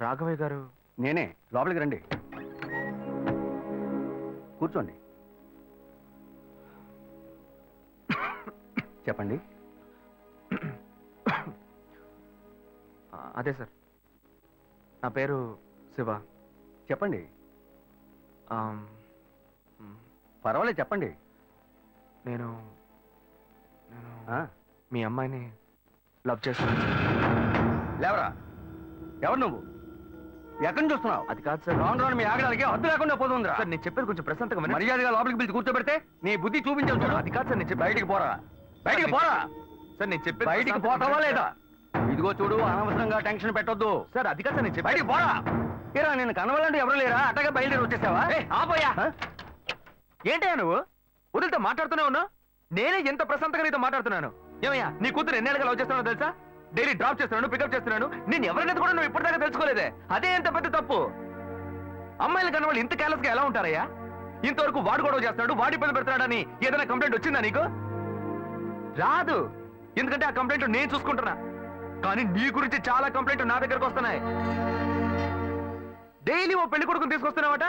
రాఘవయ్య గారు. నేనే. లోపలికి రండి, కూర్చోండి. చెప్పండి. అదే సార్, నా పేరు శివ. చెప్పండి. పర్వాలేదు, చెప్పండి. నేను మీ అమ్మాయిని లవ్ చేస్తాను. లేవరా, ఎవరు నువ్వు? ఎక్కడి నుంచి చూస్తున్నావు? అది కాదు సార్. రాను రాను మీ ఆగడానికి హద్దు లేకుండా పోతుందిరా. సార్ నేను చెప్పేది కొంచెం ప్రశాంతంగా వినండి. మర్యాదగా లోపలికి పిలిచి కూర్చోబెడితే నీ బుద్ధి చూపించావు చూడు. అది కాదు సార్, నేను బయటికి పోరా, బయటికి పోరా. సార్ నేను చెప్పేది బయటికి పోతావా లేదా? ఇదిగో చూడు, అనవసరంగా టెన్షన్ పెట్టొద్దు. సార్ అది కాదు సార్, నేను బయటికి పోరా. ఏరా, నేను కనవాలంటే ఎవరు లేరా? అట్టగా బయలుదేరి వచ్చేసావా? ఆపోయా. ఏంటయ్యా నువ్వు వదిలితో మాట్లాడుతూనే ఉన్నా? నేనే ఎంత ప్రశాంతంగా నీతో మాట్లాడుతున్నాను. ఏమయ్యా, నీ కూతురు ఎన్నేళ్ళగా లవ్ చేస్తున్నానో తెలుసా? డైలీ డ్రాప్ చేస్తున్నాను, పికప్ చేస్తున్నాను. నేను ఎవరినైతే కూడా నువ్వు ఇప్పటిదాకా తెలుసుకోలేదే. అదే ఎంత పెద్ద తప్పు. అమ్మాయిలు కన్నా వాళ్ళు ఇంత కేర్లెస్ గా ఎలా ఉంటారయ్యా? ఇంతవరకు వాడు గొడవ చేస్తున్నాడు, వాడి పని పెడతాడని ఏదైనా కంప్లైంట్ వచ్చిందా నీకు? రాదు, ఎందుకంటే ఆ కంప్లైంట్ నేను చూసుకుంటున్నా. కానీ నీ గురించి చాలా కంప్లైంట్ నా దగ్గరకు వస్తున్నాయి. డైలీ ఓ పెళ్లి కొడుకుని తీసుకొస్తున్నావట.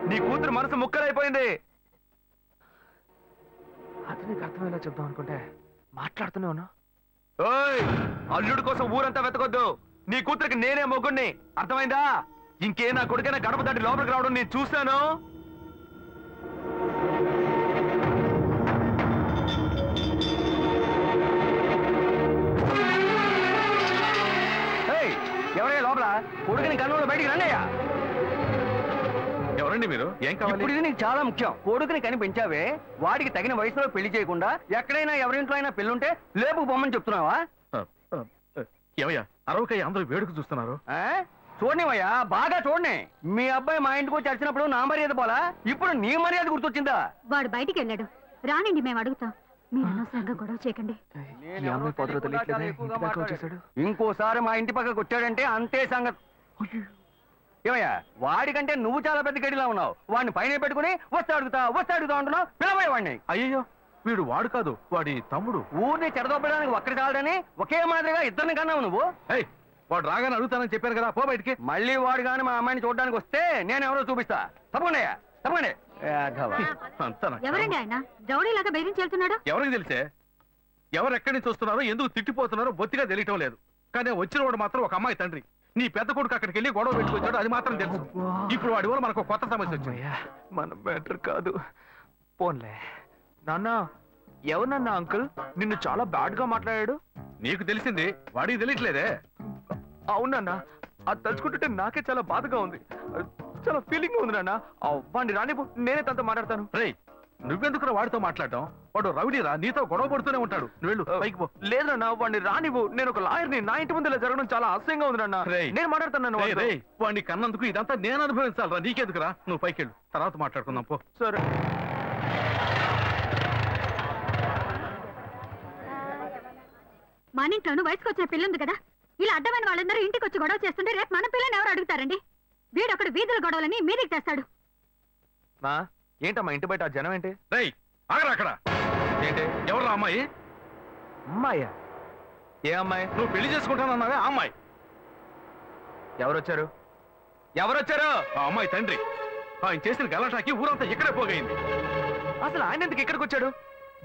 నీ కూతురు మనసు ముక్కలైపోయింది. అది నీకు అర్థమయ్యేలా చెప్దాం అనుకుంటే మాట్లాడుతూనే ఉన్నా. ఓయ్, అల్లుడి కోసం ఊరంతా వెతకొద్దు. నీ కూతురికి నేనే మొగ్గుణ్ణి, అర్థమైందా? ఇంకే నా కొడుకైనా గడప దాటి లోపలికి రావడం నేను చూశాను. ఎవరయ్యా లోపల? కొడుకుని కన్నులో బయటికి రండియ్యా. ఎవరండి మీరు? ఏం కావాలి? ఇప్పుడు ఇది నీకు చాలా ముఖ్యం. కొడుకుని కని పెంచావే, వాడికి తగిన వయసులో పెళ్లి చేయకుండా ఎక్కడైనా ఎవరింట్లో అయినా పెళ్ళుంటే లేపుకు పొమ్మని చెప్తున్నావా? ఏమయ్యా అరవకయ్య, అందరూ వేడుకు చూస్తున్నారు. చూడనివయ్యా, బాగా చూడని. మీ అబ్బాయి మా ఇంటికి వచ్చి వచ్చినప్పుడు నా మర్యాద పోలా, ఇప్పుడు నీ మర్యాద గుర్తొచ్చిందా? వాడు బయటికి వెళ్ళాడు, రానండి, మేము అడుగుతాం. మీరు అనవసరంగా గొడవ చేయకండి. ఇంకోసారి మా ఇంటి పక్కకు వచ్చాడంటే అంతే సంగతి. ఏమయ్యా, వాడికంటే నువ్వు చాలా పెద్ద గడిలా ఉన్నావు. వాడిని పైన పెట్టుకుని వస్తే అడుగుతా అంటున్నావు. పిలవయ్య వాడిని. అయ్యో, వీడు వాడు కాదు, వాడి తమ్ముడు. ఊరిని చెడదొబ్బడానికి ఒక్కడి చాలని ఒకే మాదిరిగా ఇద్దరిని కన్నావు నువ్వు. వాడు రాగానే అడుగుతానని చెప్పాను కదా, పో బయటికి. మళ్ళీ వాడు గాని మా అమ్మాయిని చూడడానికి వస్తే నేను ఎవరో చూపిస్తా. తప్పకుండా తప్పకుండా. ఎవరండి ఆయన? రౌడీలాగా బెదిరించి వెళ్తున్నాడు. ఎవరికి తెలిసే? ఎవరు ఎక్కడి నుంచి వస్తున్నారో, ఎందుకు తిట్టిపోతున్నారో బొత్తిగా తెలియటం లేదు. కానీ వచ్చిన వాడు మాత్రం ఒక అమ్మాయి తండ్రి. నీ పెద్ద కొడుకు అక్కడికి వెళ్ళి గొడవ పెట్టుకొచ్చాడు, అది మాత్రం తెలుసు. ఇప్పుడు వాడి వల్ల మనకు కొత్త సమస్య వచ్చింది. మన బెటర్ కాదు, పోన్లే. నాన్న, ఎవరన్నా అంకుల్ నిన్ను చాలా బ్యాడ్ గా మాట్లాడాడు? నీకు తెలిసింది, వాడికి తెలియట్లేదే. అవునన్నా, అది తలుచుకుంటుంటే నాకే చాలా బాధగా ఉంది, చాలా ఫీలింగ్ ఉంది నాన్న. వాడిని రానివ్వు, నేనే తనతో మాట్లాడతాను. రేయ్, నువ్వెందుకు వాడితో మాట్లాడటం? వాడు రౌడీరా, నీతో గొడవ పడుతూనే ఉంటాడు. నువ్వు వెళ్ళు, పైకి పో. లేదన్నా, వాడిని రానివ్వు. నేను ఒక లాయర్ని, నా ఇంటి ముందు ఇలా జరగడం చాలా అసహ్యంగా ఉంది నాన్న. నేను మాట్లాడతాను. వాడిని కన్నందుకు ఇదంతా నేను అనుభవించాలరా, నీకెందుకురా? నువ్వు పైకి వెళ్ళు, తర్వాత మాట్లాడుకుందాం పో. సరే. మన ఇంట్లోనూ వయసుకు వచ్చిన పిల్లుంది కదా, ఇలా అడ్డమైన వాళ్ళందరూ ఇంటికి వచ్చి గొడవ చేస్తుంటే రేపు మన పిల్లని ఎవరు అడుగుతారండి? వీడొకడు వీధుల గొడవలని మీదికి తెస్తాడు. ఏంటమ్మా ఇంటి బయట జనం ఏంటి? రేయ్, ఆగరా అక్కడ. ఏంటి, ఎవరు అమ్మాయి? అమ్మాయ్యా? ఏ అమ్మాయి? నువ్వు పెళ్లి చేసుకుంటానన్నావే ఆ అమ్మాయి. ఎవరొచ్చారు? ఆ అమ్మాయి తండ్రి. ఆయన చేసిన గలాటాకి ఊరంతా ఇక్కడే పోగైంది. అసలు ఆయన ఎందుకు ఇక్కడికి వచ్చాడు?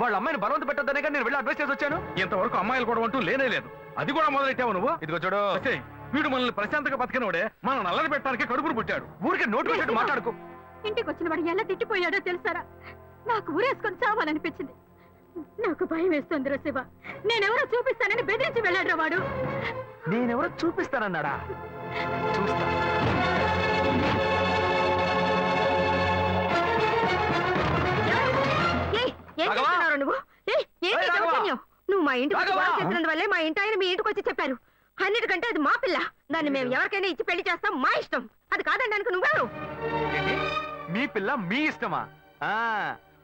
వాళ్ళ అమ్మాయిని బలవంత పెట్టద్దనే కానీ నేను వెళ్ళి అడ్వైస్ చేసి వచ్చాను. ఇంతవరకు అమ్మాయిలు కూడా అంటూ లేనే లేదు. అది కూడా మొదలెట్టావు నువ్వు. ఇదిగో చూడు, వీడు మనల్ని ప్రశాంతంగా బతికినోడే మన నల్లని పెట్టడానికి కడుపును పుట్టాడు. ఊరికే నోటు పెట్టాడు, మాట్లాడుకో. ఇంటికి వచ్చిన వాడు ఎలా తిట్టిపోయాడో తెలుసారా? నాకు ఊరేసుకొని చావాలనిపించింది. నాకు భయం వేస్తుంది శివ. నేనెవరో చూపిస్తానని బెదిరించి వెళ్ళాడు వాడు. నేనెవరో చూపిస్తానన్నాడా? చూస్తా. నువ్వు మా ఇంటికి చేసినందువల్లే మా ఇంటి ఆయన మీ ఇంటికి వచ్చి చెప్పారు. అన్నిటికంటే అది మా పిల్ల, దాన్ని మేము ఎవరికైనా ఇచ్చి పెళ్లి చేస్తాం, మా ఇష్టం. అది కాదనడానికి నువ్వెవరు? మీ పిల్ల మీ ఇష్టమా?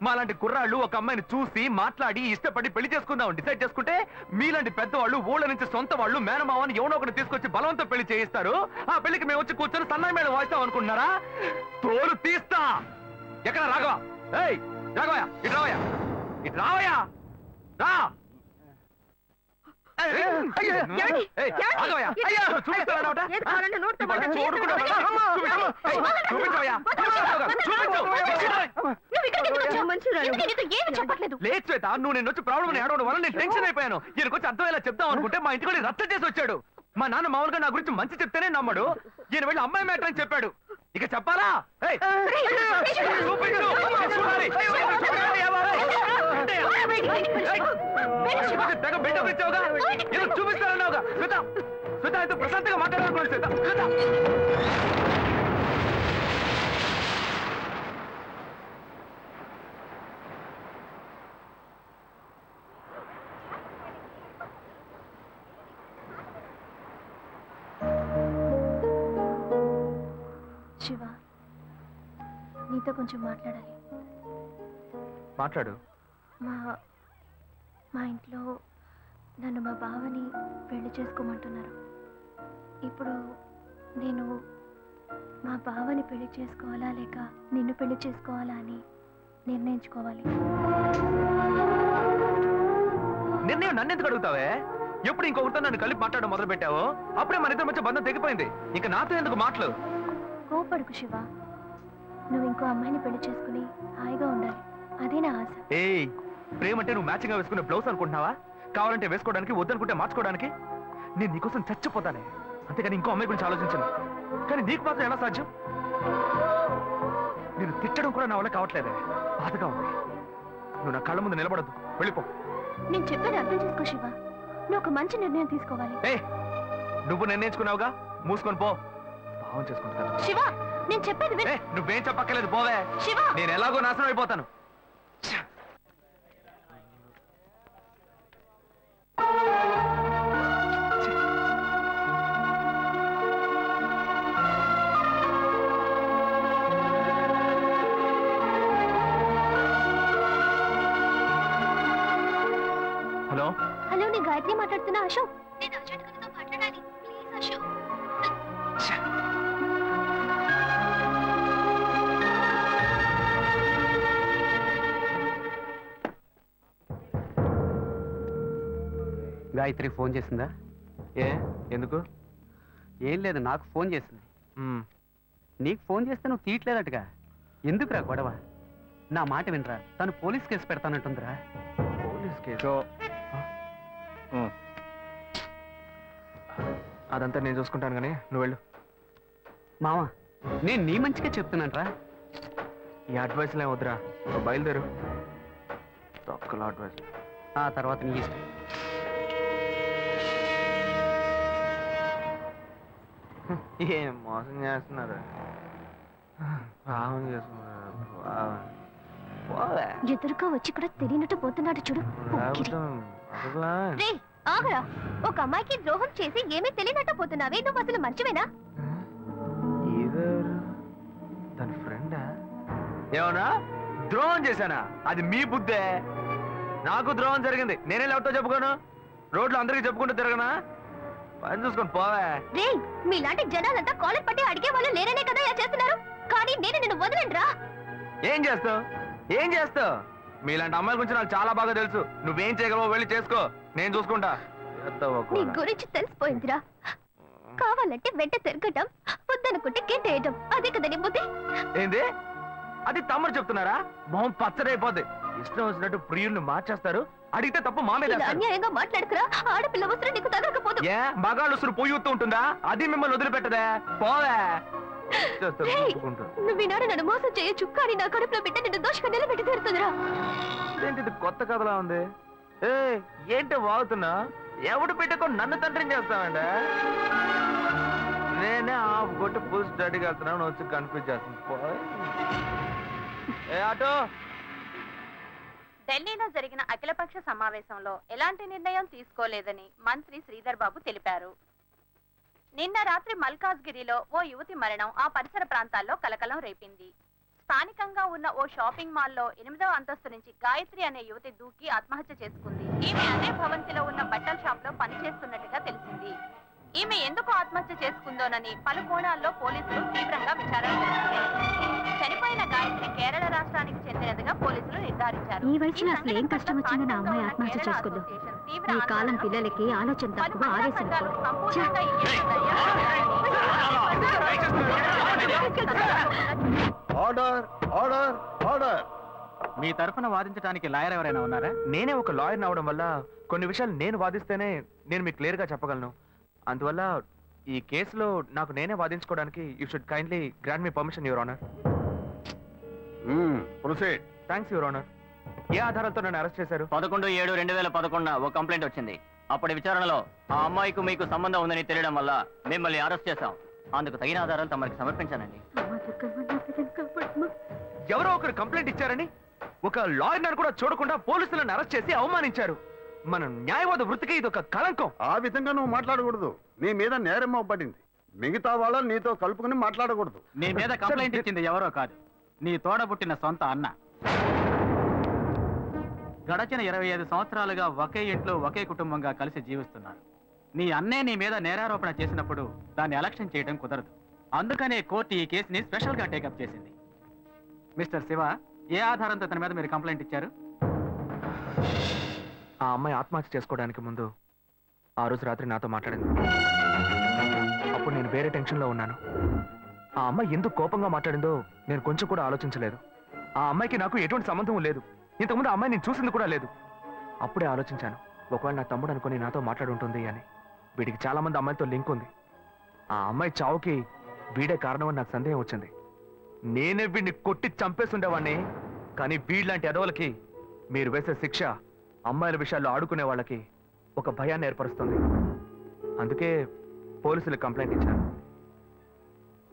మాలాంటి కుర్రాళ్ళు ఒక అమ్మాయిని చూసి మాట్లాడి ఇష్టపడి పెళ్లి చేసుకుందాం డిసైడ్ చేసుకుంటే, మీలాంటి పెద్దవాళ్ళు ఊళ్ళ నుంచి సొంత వాళ్ళు మేనమావని ఎవనో ఒకటి తీసుకొచ్చి బలవంతం పెళ్లి చేయిస్తారు. ఆ పెళ్లికి మేము వచ్చి కూర్చొని సన్నాయి మేడం వాయిస్తాం అనుకుంటున్నారా? తోలు తీస్తా. ఎక్కడ రాఘవ? ఏయ్ రాఘవయ్య, ఇటు రావయ్యా, ఇటు రావయ్యా, రా. ఏమండి? ఏయ్, ఆగవయ్యా. అయ్యా, చూపిస్తానన్నావుట? ఏది కావాలంటే నోటితో ఇవాళ మాట్లాడు, చూడకుండా చేతితో వెళ్ళా. మాట్లాడు. చూపించవయ్యా. నువ్వు ఇక్కడికి ఎందుకు వచ్చావు? మనుషురాలు. ఎందుకు నీతో ఏమీ చెప్పట్లేదు. లేదు శ్వేత, నువ్వు నేను వచ్చి ప్రాబ్లం అని ఏడవడం వల్ల నేను టెన్షన్ అయిపోయాను. ఈయనకొచ్చి అర్థమయ్యేలా చెప్దాం అనుకుంటే మా ఇంటికి రచ్చ చేసి వచ్చాడు. మా నాన్న మామూలుగా నా గురించి మంచి చెప్తేనే నమ్మడు. ఈయన వెళ్ళి అమ్మాయి మ్యాటర్ అని చెప్పాడు. ఇక చెప్పాలా? ఏయ్, చూపించు. చూడాలి. చూడాలి, ఏమో. ఏయ్, తెగ బిల్డప్ ఇచ్చావుగా. ఏదో చూపిస్తానన్నావుగా. శ్వేత, శ్వేత, అయితే ప్రశాంతంగా మాట్లాడాలనుకోండి శ్వేత. శ్వేత. శివ, నీతో కొంచెం మాట్లాడాలి. మాట్లాడు. మా ఇంట్లో నన్ను మా బావని పెళ్లి చేసుకోమంటున్నారు. ఇప్పుడు నేను మా బావని పెళ్లి చేసుకోవాలా లేక నిన్ను పెళ్లి చేసుకోవాలా అని నిర్ణయించుకోవాలి. నిర్ణయం నన్ను ఎందుకు అడుగుతావే? ఎప్పుడు ఇంకొకరితో నన్ను కలిపి మాట్లాడడం మొదలు పెట్టావో అప్పుడే మన ఇద్దరి మధ్య బంధం తెగిపోయింది. ఇంకా నాతో ఎందుకు మాటలు? కోపడుకు శివ, నువ్వు ఇంకో అమ్మాయిని పెళ్లి చేసుకుని హాయిగా ఉండాలి, అదే నా ఆశ. ఏయ్, ప్రేమ అంటే నువ్వు మ్యాచింగ్ గా వేసుకునే బ్లౌజ్ అనుకుంటున్నావా? కావాలంటే వేసుకోవడానికి, వద్దనుకుంటే మార్చుకోవడానికి. నేను నీకోసం చచ్చిపోతానే, అంతేగాని ఇంకో అమ్మాయి గురించి ఆలోచించను. కానీ నీకు మాత్రం ఎలా సాధ్యం? నేను తిట్టడం కూడా నా వల్ల కావట్లేదే, బాధగా ఉంది. నువ్వు నా కళ్ళ ముందు నిలబడద్దు, వెళ్ళిపో. నేను చెప్పేది అర్థం చేసుకో శివ, నువ్వు ఒక మంచి నిర్ణయం తీసుకోవాలి. ఏ, నువ్వు నిర్ణయించుకున్నావుగా, మూసుకొని పో. భావం చేసుకుంటున్నాను. శివ, నేను చెప్పేది విను. నువ్వేం చెప్పక్కర్లేదు, పోవే. శివ, నేను ఎలాగో నాశనం అయిపోతాను. హలో హలో, నేను గాయత్రి మాట్లాడుతున్నా. అశోక్, నేను అర్జెంట్గా నీతో మాట్లాడాలి, ప్లీజ్ అశోక్. గాయత్రి ఫోన్ చేసిందా? ఏ, ఎందుకు? ఏం లేదు, నాకు ఫోన్ చేసింది. నీకు ఫోన్ చేస్తే నువ్వు తీయట్లేదటగా. ఎందుకురా గొడవ? నా మాట వినరా, తను పోలీస్ కేసు పెడతానంటుందిరా. Police case? అదంతా నేను చూసుకుంటాను కానీ నువ్వు వెళ్ళు. మావా, నేను నీ మంచిగా చెప్తున్నానరా. ఈ అడ్వైస్లే వద్దురా, నువ్వు బయలుదేరు. తక్కువ అడ్వైస్. ఆ తర్వాత నీ ఇష్టం. ఏం మోసం చేస్తున్నారు, పాపం చేస్తున్నారు. ఎదురుగా వచ్చి కూడా తెలియనట్టు పోతున్నాడు చూడు. రేయ్, ఆగరా. ఒక అమ్మాయికి ద్రోహం చేసి ఏమీ తెలియనట్టు పోతున్నావే, నువ్వు అసలు మర్చివేనా? తన ఫ్రెండా? ఏమన్నా ద్రోహం చేశానా? అది మీ బుద్ధే. నాకు ద్రోహం జరిగింది, నేనే ఎవరితో చెప్పుకోను? రోడ్లు అందరికీ చెప్పుకుంటూ తిరగనా? పని చూసుకొని పోవే. రేయ్, మీలాంటి జనాలంతా కాలర్ పట్టి అడిగే వాళ్ళు లేరనే కదా ఇలా చేస్తున్నారు. కానీ నేను నిన్ను వదలండ్రా. ఏం చేస్తావు? ఏం చేస్తావు? మీలాంటి అమ్మాయిల గురించి నాకు చాలా బాగా తెలుసు. నువ్వేం చేయగలవో వెళ్ళి చేసుకో, నేను చూసుకుంటా. నీ గురించి తెలిసిపోయిందిరా. కావాలంటే వెంట తిరగటం, వద్దనుకుంటే గెంటేయటం, అదే కదా నీ బుద్ధి. ఏంది? అది తమ్ముడు చెప్తున్నారా? మొహం పచ్చడైపోద్ది. ఇష్టం వచ్చినట్టు ప్రియుల్ని మార్చేస్తారు. అడిగితే తప్పు మా మీద ఇలా వేస్తారు. అన్యాయంగా మాట్లాడుకురా. ఆడపిల్ల వస్త్రం నీకు తగలకపోదు. ఏ మగాళ్ళు ఉసురు పొయ్యూతూ ఉంటుందా? అది మిమ్మల్ని వదిలిపెట్టదే. పోవే. రేయ్, నువ్వు ఈనాడు నన్ను మోసం చేయొచ్చు, కానీ నా కడుపులో బిడ్డ నిన్ను దోషంగా నిలబెట్టి తీరుతుందిరా. ఏంటిది కొత్త కథలా ఉంది? ఏ, ఏంటి వాగుతున్నా? ఎవడు పెట్టుకో నన్ను తండ్రిని చేస్తామంటే? నేనే ఆఫ్ కొట్టి ఫుల్ స్టడీకి వెళ్తున్నాను, వచ్చి కన్ఫ్యూజ్ చేస్తాను. ఏ ఆటో. ఢిల్లీలో జరిగిన అఖిలపక్ష సమావేశంలో ఎలాంటి నిర్ణయం తీసుకోలేదని మంత్రి శ్రీధర్ బాబు తెలిపారు. నిన్న రాత్రి మల్కాజ్గిరిలో ఓ యువతి మరణం ఆ పరిసర ప్రాంతాల్లో కలకలం రేపింది. స్థానికంగా ఉన్న ఓ షాపింగ్ మాల్లో 8వ అంతస్తు నుంచి గాయత్రి అనే యువతి దూకి ఆత్మహత్య చేసుకుంది. ఈమె అదే భవంతిలో ఉన్న బట్టల షాప్ లో పనిచేస్తున్నట్టుగా తెలిసింది. ఈమె ఎందుకు ఆత్మహత్య చేసుకుందోనని పలు కోణాల్లో పోలీసులు తీవ్రంగా విచారణ చేస్తున్నారు. చనిపోయిన గాయత్రి కేరళ రాష్ట్రానికి చెందినదిగా పోలీసులు నిర్ధారించారు. ఈ వయసులో అసలు ఏం కష్టం వచ్చింది నా అమ్మాయి ఆత్మహత్య చేసుకుందో. ఈ కాలం పిల్లలకి ఆలోచన తక్కువ, ఆవేశం ఎక్కువ. ఛ! Order order order. మీ తరఫున వాదించడానికి లాయర్ ఎవరైనా ఉన్నారా? నేనే ఒక లాయర్ అవడం వల్ల కొన్ని విషయాలు నేను వాదిస్తేనే నేను మీకు క్లియర్ గా చెప్పగలను. అందువల్ల ఈ కేసులో నాకు నేనే వాదించుకోవడానికి you should kindly grant me permission your honour. Proceed. Thanks your honour. ఏ ఆధారాలతో నన్ను అరెస్ట్ చేశారు? 11/7/2011 ఒక కంప్లైంట్ వచ్చింది. అప్పటి విచారణలో ఆ అమ్మాయికి మీకు సంబంధం ఉందని తెలియడం వల్ల మిమ్మల్ని అరెస్ట్ చేశాం. అందుకు తగిన ఆధారాలు తమరికి సమర్పించానండి. ఎవరో ఒకరు కంప్లైంట్ ఇచ్చారని ఒక లాయర్ కూడా చూడకుండా పోలీసులను అరెస్ట్ చేసి అవమానించారు. మన న్యాయవాద వృత్తికి ఇది ఒక కళంకం. ఆ విధంగా నువ్వు మాట్లాడకూడదు. నీ మీద నేరం పడింది. మిగతా వాళ్ళని నీతో కలుపుకుని మాట్లాడకూడదు. నీ మీద కంప్లైంట్ ఇచ్చింది ఎవరో కాదు, నీ తోడబుట్టిన సొంత అన్న. గడచిన 25 సంవత్సరాలుగా ఒకే ఇంట్లో ఒకే కుటుంబంగా కలిసి జీవిస్తున్నారు. నీ అన్నే నీ మీద నేరారోపణ చేసినప్పుడు దాన్ని అలక్ష్యం చేయడం కుదరదు. అందుకనే కోర్టు ఈ కేసుని స్పెషల్ గా టేకప్ చేసింది. మిస్టర్ శివ, ఏ ఆధారంతో తన మీద మీరు కంప్లైంట్ ఇచ్చారు? ఆ అమ్మాయి ఆత్మహత్య చేసుకోవడానికి ముందు ఆ రోజు రాత్రి నాతో మాట్లాడింది. అప్పుడు నేను వేరే టెన్షన్లో ఉన్నాను. ఆ అమ్మాయి ఎందుకు కోపంగా మాట్లాడిందో నేను కొంచెం కూడా ఆలోచించలేదు. ఆ అమ్మాయికి నాకు ఎటువంటి సంబంధం లేదు. ఇంతకుముందు ఆ అమ్మాయి నేను చూసింది కూడా లేదు. అప్పుడే ఆలోచించాను, ఒకవేళ నా తమ్ముడు అనుకుని నాతో మాట్లాడుంటుంది అని. వీడికి చాలా మంది అమ్మాయిలతో లింక్ ఉంది. ఆ అమ్మాయి చావుకి వీడే కారణం అని నాకు సందేహం వచ్చింది. నేనే వీడిని కొట్టి చంపేస్తుండేవాడిని. కానీ వీళ్ళంటి ఎదవలకి మీరు వేసే శిక్ష అమ్మాయిల విషయాల్లో ఆడుకునే వాళ్ళకి ఒక భయాన్ని ఏర్పరుస్తుంది. అందుకే పోలీసులకు కంప్లైంట్ ఇచ్చారు.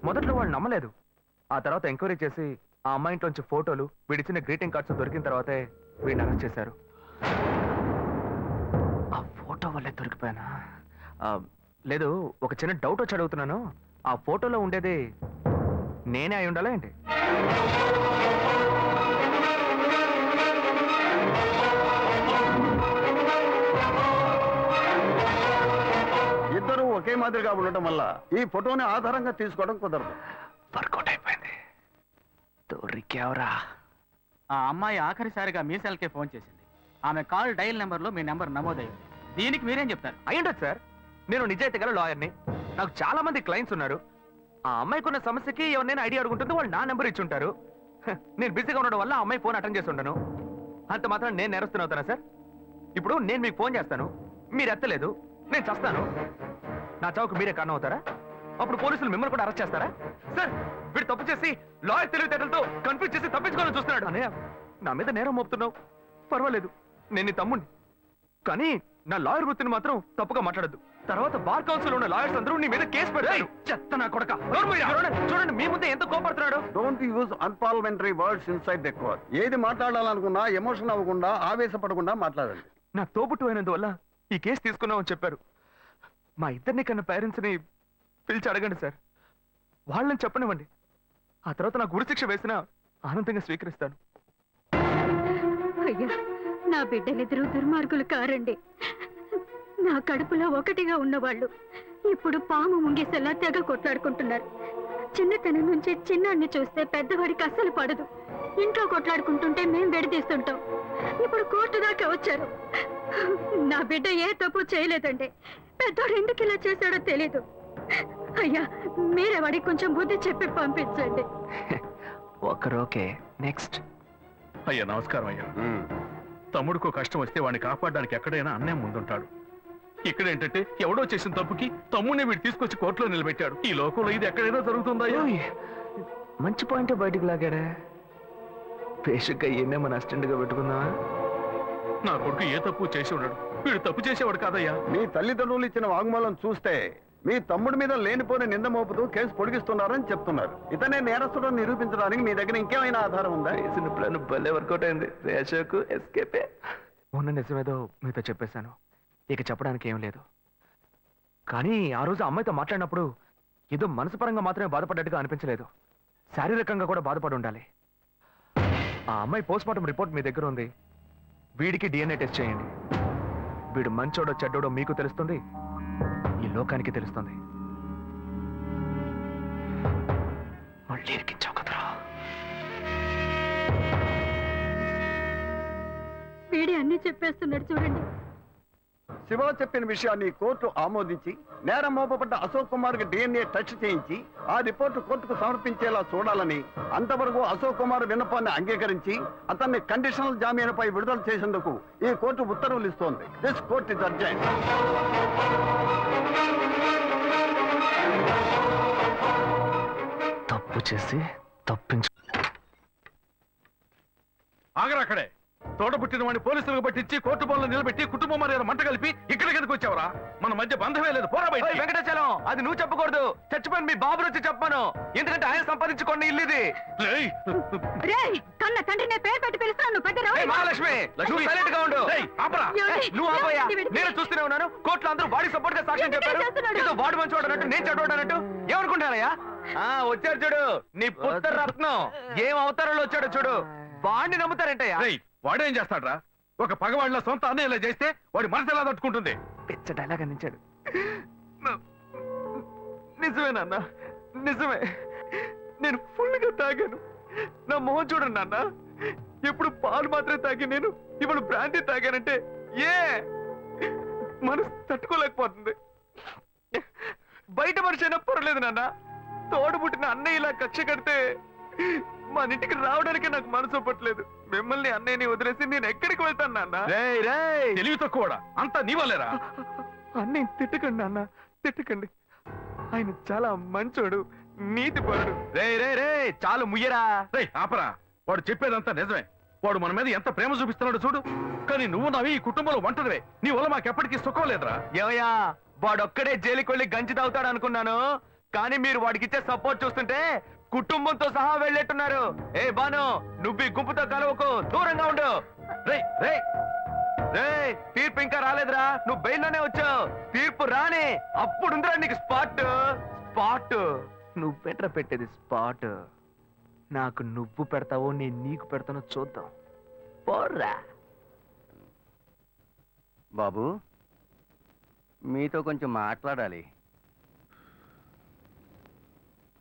మొదట్లో వాళ్ళు నమ్మలేదు. ఆ తర్వాత ఎంక్వైరీ చేసి ఆ అమ్మాయి ఇంట్లోంచి ఫోటోలు, వీడిచ్చిన గ్రీటింగ్ కార్డ్స్ దొరికిన తర్వాతే వీడిని అరెస్ట్ చేశారు. ఆ ఫోటో వల్లే దొరికిపోయానా? లేదు, ఒక చిన్న డౌట్ వచ్చి అడుగుతున్నాను. ఆ ఫోటోలో ఉండేది నేనే అయి ఉండాలా ఏంటి? ఇద్దరు ఒకే మాదిరిగా ఉండటం వల్ల ఈ ఫోటోని ఆధారంగా తీసుకోవడం కుదరదు. వర్కౌట్ అయిపోయింది. దొరికావరా? ఆ అమ్మాయి ఆఖరిసారిగా మీ సెల్కే ఫోన్ చేసింది. ఆమె కాల్ డైల్ నెంబర్లో మీ నెంబర్ నమోదైంది. దీనికి మీరేం చెప్తారు? అయ్యుండదు సార్. నేను నిజాయితీ గల లాయర్ని. నాకు చాలా మంది క్లయింట్స్ ఉన్నారు. ఆ అమ్మాయికి ఉన్న సమస్యకి ఎవరినైనా ఐడియా అడుగుంటుంది, వాళ్ళు నా నెంబర్ ఇచ్చి ఉంటారు. నేను బిజీగా ఉండడం వల్ల ఆ అమ్మాయి ఫోన్ అటెండ్ చేసి ఉండను. అంత మాత్రం నేను నేరస్తున్నా సార్? ఇప్పుడు నేను మీకు ఫోన్ చేస్తాను, మీరు ఎత్తలేదు, నేను చస్తాను. నా చావుకు మీరే కారణం అవుతారా? అప్పుడు పోలీసులు మిమ్మల్ని కూడా అరెస్ట్ చేస్తారా? సార్, వీడు తప్పు చేసి లాయర్ తెలివితేటలతో కన్ఫ్యూజ్ చేసి తప్పించుకోవాలని చూస్తున్నాడు. అనే నా మీద నేరం మోపుతున్నావు, పర్వాలేదు, నేను నీ తమ్ముడిని. కానీ నా లాయర్ వృత్తిని మాత్రం తప్పుగా మాట్లాడద్దు. తర్వాత బార్ కౌన్సిల్ ఉన్న లాయర్స్ అందరూ నీ మీద కేసు పెడతారు. చెత్త నా కొడక. చూడండి, మీ ముందే ఎంత కోపడుతున్నాడు. Don't use unparliamentary words inside the court. ఏది మాట్లాడాలనుకున్నా ఎమోషన్ అవ్వకుండా, ఆవేశపడకుండా మాట్లాడండి. నా తోబుట్టు అయినందువల్ల ఈ కేసు తీసుకున్నామని చెప్పారు. మా ఇద్దరిని కన్నా పేరెంట్స్ని పిలిచి అడగండి సార్. వాళ్ళని చెప్పనివ్వండి. ఆ తర్వాత నాకు ఉరిశిక్ష వేసినా ఆనందంగా స్వీకరిస్తాను. అయ్యా, నా బిడ్డలిద్దరూ దుర్మార్గులు కారండి. నా కడుపులో ఒకటిగా ఉన్నవాళ్ళు ఇప్పుడు పాము ముంగేసేలా తెగ కొట్లాడుకుంటున్నారు. చిన్నతనం నుంచి చిన్నాన్ని చూస్తే పెద్దవాడికి అస్సలు పడదు. ఇంట్లో కొట్లాడుకుంటుంటే మేం విడదీస్తుంటాం. ఇప్పుడు కోర్టు దాకా వచ్చారు. నా బిడ్డ ఏ తప్పు చేయలేదండి. పెద్దోడు ఎందుకు ఇలా చేశాడో తెలీదు. అయ్యా, మీరే వాడికి కొంచెం బుద్ధి చెప్పి పంపించండి. ఒకరోకే. నెక్స్ట్. అయ్యా నమస్కారం అయ్యా. తమ్ముడికో కష్టం వస్తే వాడిని కాపాడడానికి ఎక్కడైనా అన్నే ముందుంటాడు. ఇక్కడ ఏంటంటే ఎవడో చేసిన తప్పుకి తమ్ముడిని వీడు తీసుకొచ్చి కోర్టులో నిలబెట్టాడు. ఈ లోకంలో ఇది ఎక్కడైనా జరుగుతుందా? మంచి పాయింట్ బయటికి లాగాడా. బేసిక్గా ఈయనే మన అసిస్టెంట్ గా పెట్టుకుందామా? నా కొడుకు ఏ తప్పు చేసి ఉన్నాడు, వీడు తప్పు చేసేవాడు కాదయ్యా. మీ తల్లిదండ్రులు ఇచ్చిన వాంగ్మూలం చూస్తే మీ తమ్ముడి మీద లేనిపోని నింద మోపుతూ కేసు పొడిగిస్తున్నారని చెప్తున్నారు. ఇతనే నేరస్తుడని నిరూపించడానికి మీ దగ్గర ఇంకేమైనా ఆధారం ఉందా? వేసిన ప్లాన్ భలే వర్కౌట్ అయింది. రేషకు ఎస్కేపే. మొన్న నిజమేదో మీతో చెప్పేశాను, ఇక చెప్పడానికి ఏం లేదు. కానీ ఆ రోజు అమ్మాయితో మాట్లాడినప్పుడు ఏదో మనసుపరంగా మాత్రమే బాధపడ్డట్టుగా అనిపించలేదు. శారీరకంగా కూడా బాధపడి ఉండాలి. ఆ అమ్మాయి పోస్ట్మార్టం రిపోర్ట్ మీ దగ్గర ఉంది. వీడికి DNA టెస్ట్ చేయండి. వీడు మంచోడో చెడ్డోడో మీకు తెలుస్తుంది, ఈ లోకానికి తెలుస్తుంది. మళ్ళీ ఇరికించావు కదరా. అన్ని చెప్పేస్తున్నాడు చూడండి. శివ చెప్పిన విషయాన్ని కోర్టు ఆమోదించి నేరం మోపబడ్డ అశోక్ కుమార్ కి DNA టెస్ట్ చేయించి ఆ రిపోర్టు కోర్టుకు సమర్పించేలా చూడాలని, అంతవరకు అశోక్ కుమార్ విన్నపాన్ని అంగీకరించి అతన్ని కండిషనల్ జామీనుపై విడుదల చేసేందుకు ఈ కోర్టు ఉత్తర్వులు ఇస్తోంది. This court is urgent. తప్పు చేసి తప్పించు. ఆగరాక్కడే తోట పుట్టిన వాడిని పోలీసులకు పట్టించి కోర్టు బోన్లో నిలబెట్టి కుటుంబం మర్యాద మంట కలిపి ఇక్కడికి ఎందుకు వచ్చావరా? మన మధ్య బంధమే లేదు, పోరా బయట. వెంకటాచలం, అది నువ్వు చెప్పకూడదు. చచ్చిపోయిన మీ బాబు వచ్చి చెప్పాను. ఎందుకంటే ఆయన సంపాదించుకోండి ఇల్లు ఇది. రేయ్, రేయ్, కన్న తండ్రినే పేరు పెట్టి పిలుస్తున్నాను. పెద్ద రౌడీ. ఏయ్ మహాలక్ష్మి, నువ్వు సైలెంట్ గా ఉండు. రేయ్, ఆపరా. ఏమండి? నువ్వు ఆపోయా. ఏమండి? నేను చూస్తూనే ఉన్నాను. కోర్టులో అందరూ వాడి సపోర్ట్ గా సాక్ష్యం ఎందుకు చెప్పారు. చేస్తున్నాడు? ఏదో వాడు మంచి వాడనట్టు, నేను చెడ్డవాడనట్టు ఏమనుకుంటారయ్యా? వచ్చారు చూడు నీ పుత్ర రత్నం. ఏం అవతారంలో వచ్చాడో చూడు. వాడిని నమ్ముతారంటయ్యా? రేయ్, వాడేం చేస్తాడ్రా? ఒక పగవాడిలో సొంత అన్నయ్య ఇలా చేస్తే వాడి మనసు ఎలా తట్టుకుంటుంది? పిచ్చ డైలాగ్ అందించాడు. నిజమే నాన్న, నిజమే. నేను ఫుల్ గా తాగాను. నా మొహం చూడండి నాన్న. ఎప్పుడు పాలు మాత్రమే తాగి నేను ఇప్పుడు బ్రాండీ తాగానంటే మనసు తట్టుకోలేకపోతుంది. బయట మనిషి అయినా పర్వాలేదు నాన్న. తోడు పుట్టిన అన్నయ్య ఇలా కక్ష కడితే మన ఇంటికి రావడానికి నాకు మనసు ఒప్పట్లేదు. మిమ్మల్ని అన్నయ్యని వదిలేసి నేను ఎక్కడికి వెళ్తాను నాన్న? తెలివి తక్కువడా? అంతా నీ వల్లేరా? అన్నయ్య తిట్టకండి నాన్న, తిట్టకండి. ఆయన చాలా మంచోడు, నీతిపరుడు. రే చాలు ముయ్యరా. రేయ్, ఆపరా. వాడు చెప్పేదంతా నిజమే. వాడు మన మీద ఎంత ప్రేమ చూపిస్తున్నాడు చూడు. కానీ నువ్వు నవి ఈ కుటుంబంలో వంటదివే. నీ వల్ల మాకెప్పటికీ సుఖం లేదురా. ఏమయ్యా, వాడొక్కడే జైలుకి వెళ్ళి గంజి తాగుతాడు అనుకున్నాను. కానీ మీరు వాడికి ఇచ్చే సపోర్ట్ చూస్తుంటే కుటుంబంతో సహా వెళ్ళేట్టున్నారు. ఏ బాను, నువ్వు ఈ గుంపుతో కలవకు, దూరంగా ఉండు. రేయ్ రేయ్ తీర్పు ఇంకా రాలేదురా. నువ్వు బెయిల్లోనే వచ్చావు. తీర్పు రాని అప్పుడుందిరా నీకు స్పాట్. నువ్వెట్రా పెట్టేది స్పాట్? నాకు నువ్వు పెడతావో నేను నీకు పెడతానో చూద్దాం. పోర్రా. బాబు, మీతో కొంచెం మాట్లాడాలి.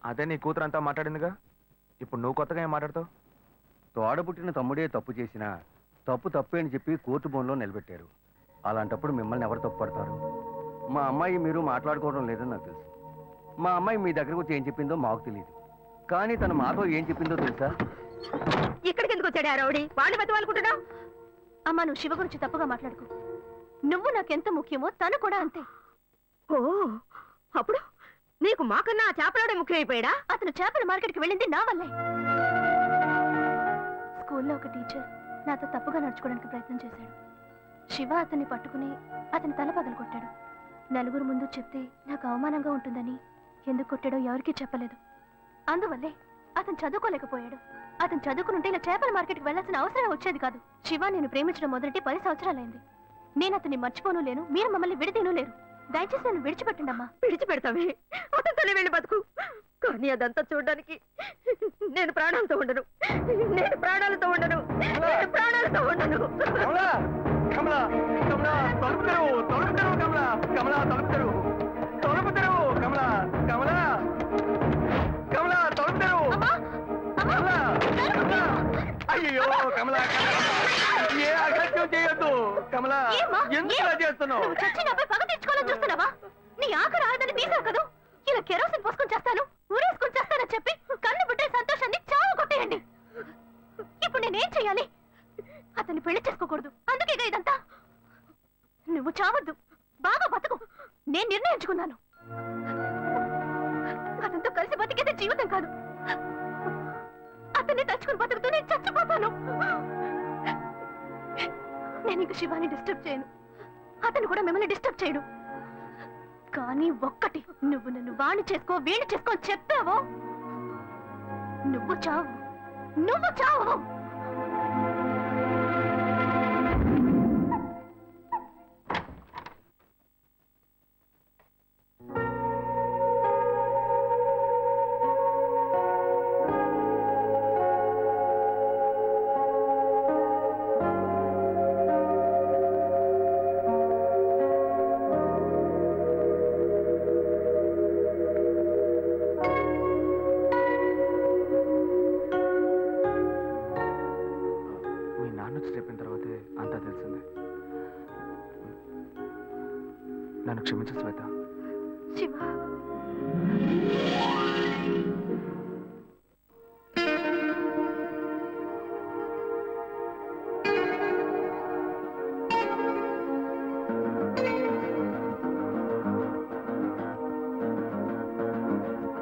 అదే నీ కూతురు అంతా మాట్లాడిందిగా. ఇప్పుడు నువ్వు కొత్తగా ఏం మాట్లాడతావు? తోడబుట్టిన తమ్ముడే తప్పు చేసినా తప్పు తప్పే అని చెప్పి కోర్టు బోన్లో నిలబెట్టారు. అలాంటప్పుడు మిమ్మల్ని ఎవరు తప్పు పడతారు? మా అమ్మాయి మీరు మాట్లాడుకోవడం లేదని నాకు తెలుసు. మా అమ్మాయి మీ దగ్గరకు వచ్చి ఏం చెప్పిందో మాకు తెలియదు. కానీ తను మాతో ఏం చెప్పిందో తెలుసా? ఇక్కడికి ఎందుకు వచ్చాడు ఆ రౌడీ? వాడిని బతవాలనుకుంటున్నావు? అమ్మా, నువ్వు శివ గురించి తప్పుగా మాట్లాడుకో. నువ్వు నాకెంత ముఖ్యమో తను కూడా అంతే. ఓ, అప్పుడు నీకు మాకన్నా ఆ చేపలాడే ముఖ్యమైపోయాడా? అతను చేపల మార్కెట్కి వెళ్ళింది నా వల్లే. స్కూల్లో ఒక టీచర్ నాతో తప్పుగా నడుచుకోవడానికి ప్రయత్నం చేశాడు. శివ అతన్ని పట్టుకుని అతని తల పగలు కొట్టాడు. నలుగురు ముందు చెప్తే నాకు అవమానంగా ఉంటుందని ఎందుకు కొట్టాడో ఎవరికీ చెప్పలేదు. అందువల్లే అతను చదువుకోలేకపోయాడు. అతను చదువుకునుంటే ఇలా చేపల మార్కెట్కి వెళ్లాల్సిన అవసరం వచ్చేది కాదు. శివ నేను ప్రేమించడం మొదటి 10 సంవత్సరాలైంది. నేను అతన్ని మర్చిపోను లేను, మీరు మమ్మల్ని విడదీను లేరు. దయచేసి నన్ను విడిచిపెట్టండి అమ్మా. విడిచిపెడతావే, అతనితోనే వెళ్ళి బతుకు. కానీ అదంతా చూడడానికి నేను ప్రాణాలతో ఉండను. నేను ప్రాణాలతో ఉండను. నేను ప్రాణాలతో ఉండను. కమలా, కమలా, కమలా, తలుపు తెరువు, తలుపు తెరువు, కమలా, కమలా, తలుపు తెరువు, తలుపు తెరువు, కమలా, కమలా, కమలా, తలుపు తెరువు, కమలా, కమలా. అయ్యో కమలా, ఏ అగత్యం చేయొద్దు కమలా. ఏమ్మా? ఎందుకు ఇలా చేస్తున్నావు? నువ్వు చచ్చి నాపై పగ తెచ్చుకోవాలని చూస్తున్నావా? నీ ఆఖరి ఆడదని తీసావు కదా. ఇలా కెరోసిన్ పోసుకొని చేస్తాను, ఊరేసుకొని చేస్తానని చెప్పి కన్ను పుట్టే సంతోషాన్ని చావు కొట్టేయండి. ఇప్పుడు నేనేం చెయ్యాలి? అతన్ని పెళ్లి చేసుకోకూడదు, అందుకే ఇదంతా. నువ్వు చావద్దు, బాగా బతుకు. నేను నిర్ణయించుకున్నాను. అతనితో కలిసి బతికేదే జీవితం కాదు. అతన్ని తలుచుకుని బతుకుతూ నేను చచ్చిపోతాను. నేను ఇంక శివాని డిస్టర్బ్ చేయను, అతను కూడా మిమ్మల్ని డిస్టర్బ్ చేయడు. కానీ ఒక్కటి, నువ్వు నన్ను వాణ్ణి చేసుకో వీణ్ణి చేసుకో అని చెప్పావో నువ్వు చావు, నువ్వు చావు. నన్ను క్షమించు శ్వేత. శివ